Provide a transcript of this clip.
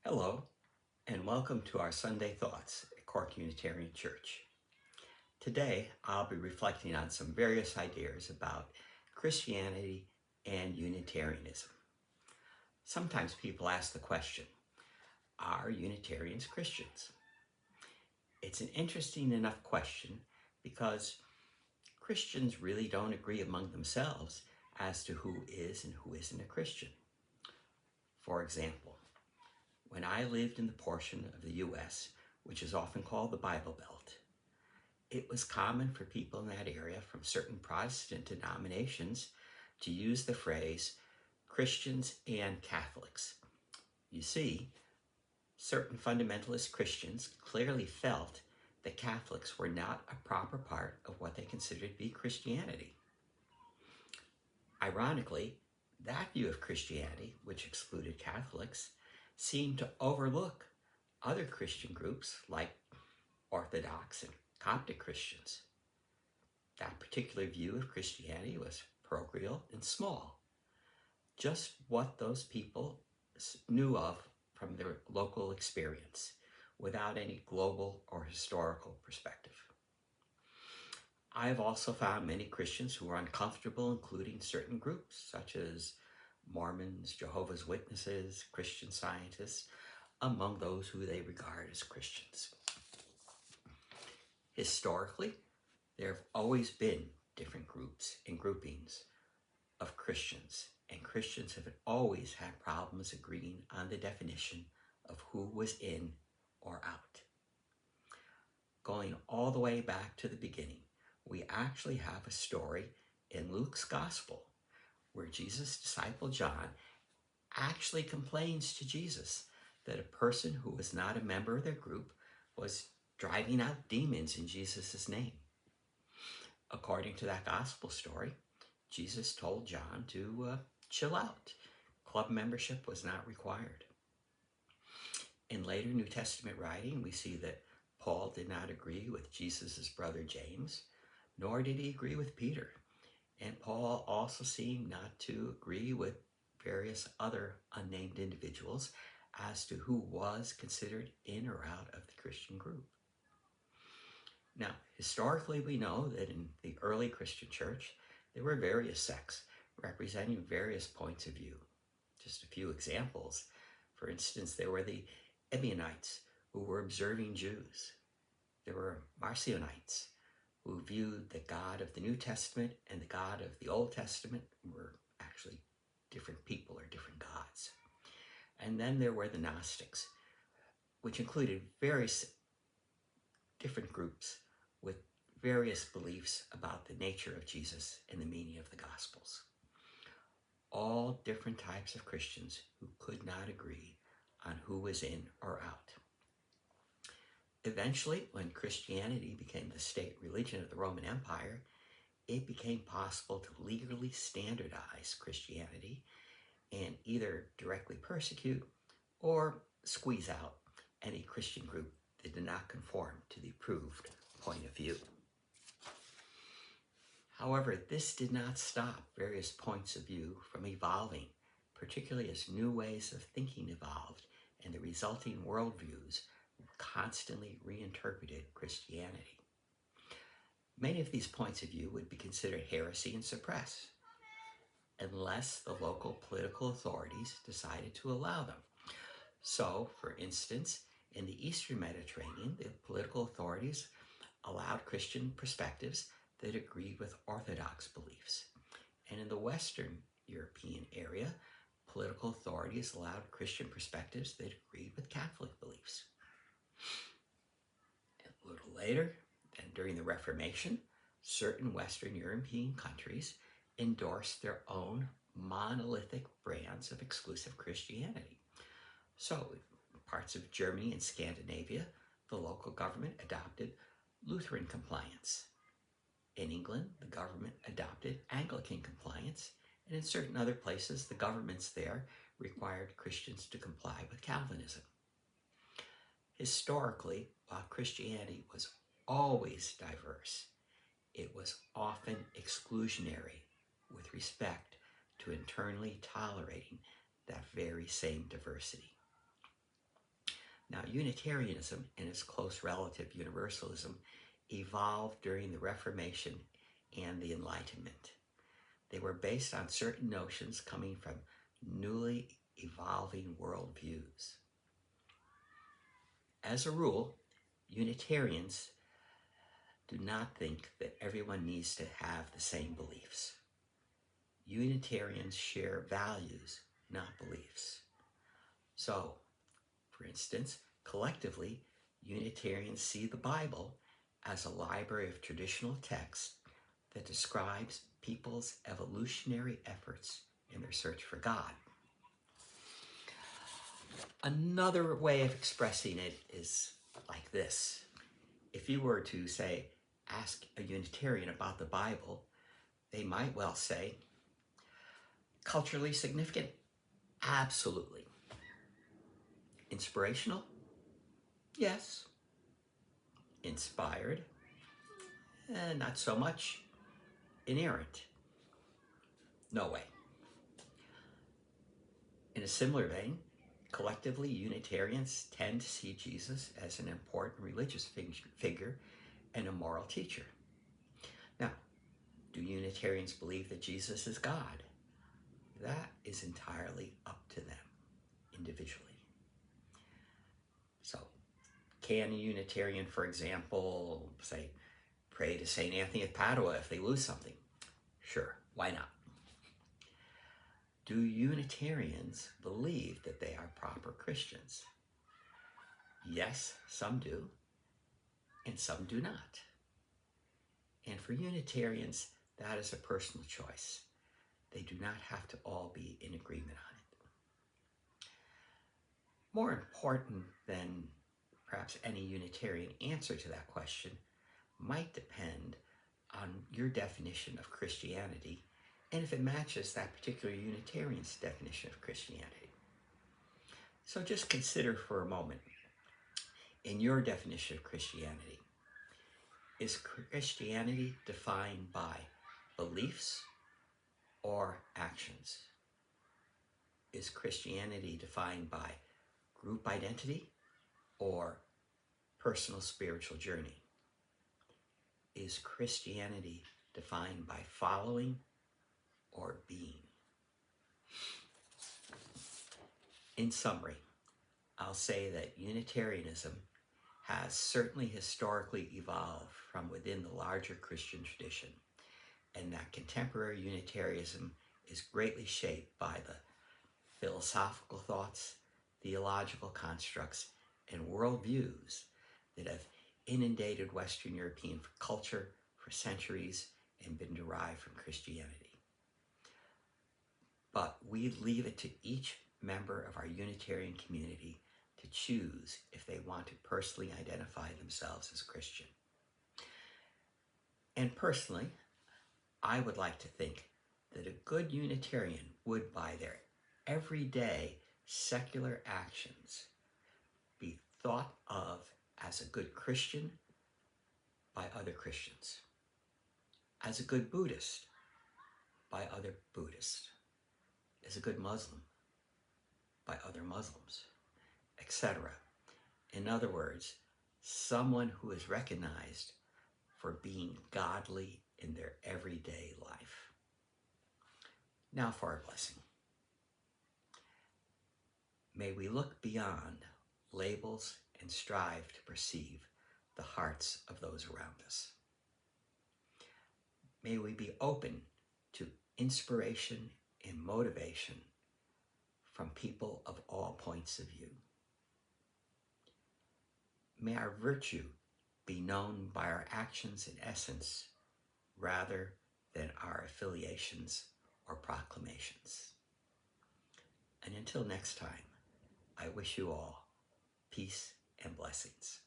Hello, and welcome to our Sunday Thoughts at Cork Unitarian Church. Today, I'll be reflecting on some various ideas about Christianity and Unitarianism. Sometimes people ask the question, are Unitarians Christians? It's an interesting enough question because Christians really don't agree among themselves as to who is and who isn't a Christian. For example, when I lived in the portion of the U.S. which is often called the Bible Belt, it was common for people in that area from certain Protestant denominations to use the phrase Christians and Catholics. You see, certain fundamentalist Christians clearly felt that Catholics were not a proper part of what they considered to be Christianity. Ironically, that view of Christianity, which excluded Catholics, seemed to overlook other Christian groups like Orthodox and Coptic Christians. That particular view of Christianity was parochial and small, just what those people knew of from their local experience, without any global or historical perspective. I have also found many Christians who are uncomfortable including certain groups, such as Mormons, Jehovah's Witnesses, Christian Scientists, among those who they regard as Christians. Historically, there have always been different groups and groupings of Christians, and Christians have always had problems agreeing on the definition of who was in or out. Going all the way back to the beginning, we actually have a story in Luke's Gospel where Jesus' disciple John actually complains to Jesus that a person who was not a member of their group was driving out demons in Jesus' name. According to that gospel story, Jesus told John to chill out. Club membership was not required. In later New Testament writing, we see that Paul did not agree with Jesus' brother James, nor did he agree with Peter. And Paul also seemed not to agree with various other unnamed individuals as to who was considered in or out of the Christian group. Now, historically, we know that in the early Christian church, there were various sects representing various points of view. Just a few examples. For instance, there were the Ebionites, who were observing Jews. There were Marcionites, who viewed the God of the New Testament and the God of the Old Testament were actually different people or different gods. And then there were the Gnostics, which included various different groups with various beliefs about the nature of Jesus and the meaning of the Gospels. All different types of Christians who could not agree on who was in or out. Eventually, when Christianity became the state religion of the Roman Empire, it became possible to legally standardize Christianity and either directly persecute or squeeze out any Christian group that did not conform to the approved point of view. However, this did not stop various points of view from evolving, particularly as new ways of thinking evolved and the resulting worldviews constantly reinterpreted Christianity. Many of these points of view would be considered heresy and suppressed, unless the local political authorities decided to allow them. So, for instance, in the Eastern Mediterranean, the political authorities allowed Christian perspectives that agreed with Orthodox beliefs. And in the Western European area, political authorities allowed Christian perspectives that agreed with Catholic beliefs. And a little later, and during the Reformation, certain Western European countries endorsed their own monolithic brands of exclusive Christianity. So, in parts of Germany and Scandinavia, the local government adopted Lutheran compliance. In England, the government adopted Anglican compliance, and in certain other places, the governments there required Christians to comply with Calvinism. Historically, while Christianity was always diverse, it was often exclusionary with respect to internally tolerating that very same diversity. Now, Unitarianism and its close relative Universalism evolved during the Reformation and the Enlightenment. They were based on certain notions coming from newly evolving worldviews. As a rule, Unitarians do not think that everyone needs to have the same beliefs. Unitarians share values, not beliefs. So, for instance, collectively, Unitarians see the Bible as a library of traditional texts that describes people's evolutionary efforts in their search for God. Another way of expressing it is like this. If you were to, say, ask a Unitarian about the Bible, they might well say, culturally significant? Absolutely. Inspirational? Yes. Inspired? Not so much. Inerrant? No way. In a similar vein, collectively, Unitarians tend to see Jesus as an important religious figure and a moral teacher. Now, do Unitarians believe that Jesus is God? That is entirely up to them individually. So, can a Unitarian, for example, say, pray to St. Anthony of Padua if they lose something? Sure, why not? Do Unitarians believe that they are proper Christians? Yes, some do, and some do not. And for Unitarians, that is a personal choice. They do not have to all be in agreement on it. More important than perhaps any Unitarian answer to that question might depend on your definition of Christianity and if it matches that particular Unitarian's definition of Christianity. So just consider for a moment, in your definition of Christianity, is Christianity defined by beliefs or actions? Is Christianity defined by group identity or personal spiritual journey? Is Christianity defined by following or being? In summary, I'll say that Unitarianism has certainly historically evolved from within the larger Christian tradition, and that contemporary Unitarianism is greatly shaped by the philosophical thoughts, theological constructs, and worldviews that have inundated Western European culture for centuries and been derived from Christianity. But we leave it to each member of our Unitarian community to choose if they want to personally identify themselves as Christian. And personally, I would like to think that a good Unitarian would, by their everyday secular actions, be thought of as a good Christian by other Christians, as a good Buddhist by other Buddhists, as a good Muslim by other Muslims, etc. In other words, someone who is recognized for being godly in their everyday life. Now for our blessing. May we look beyond labels and strive to perceive the hearts of those around us. May we be open to inspiration and motivation from people of all points of view. May our virtue be known by our actions and essence rather than our affiliations or proclamations. And until next time, I wish you all peace and blessings.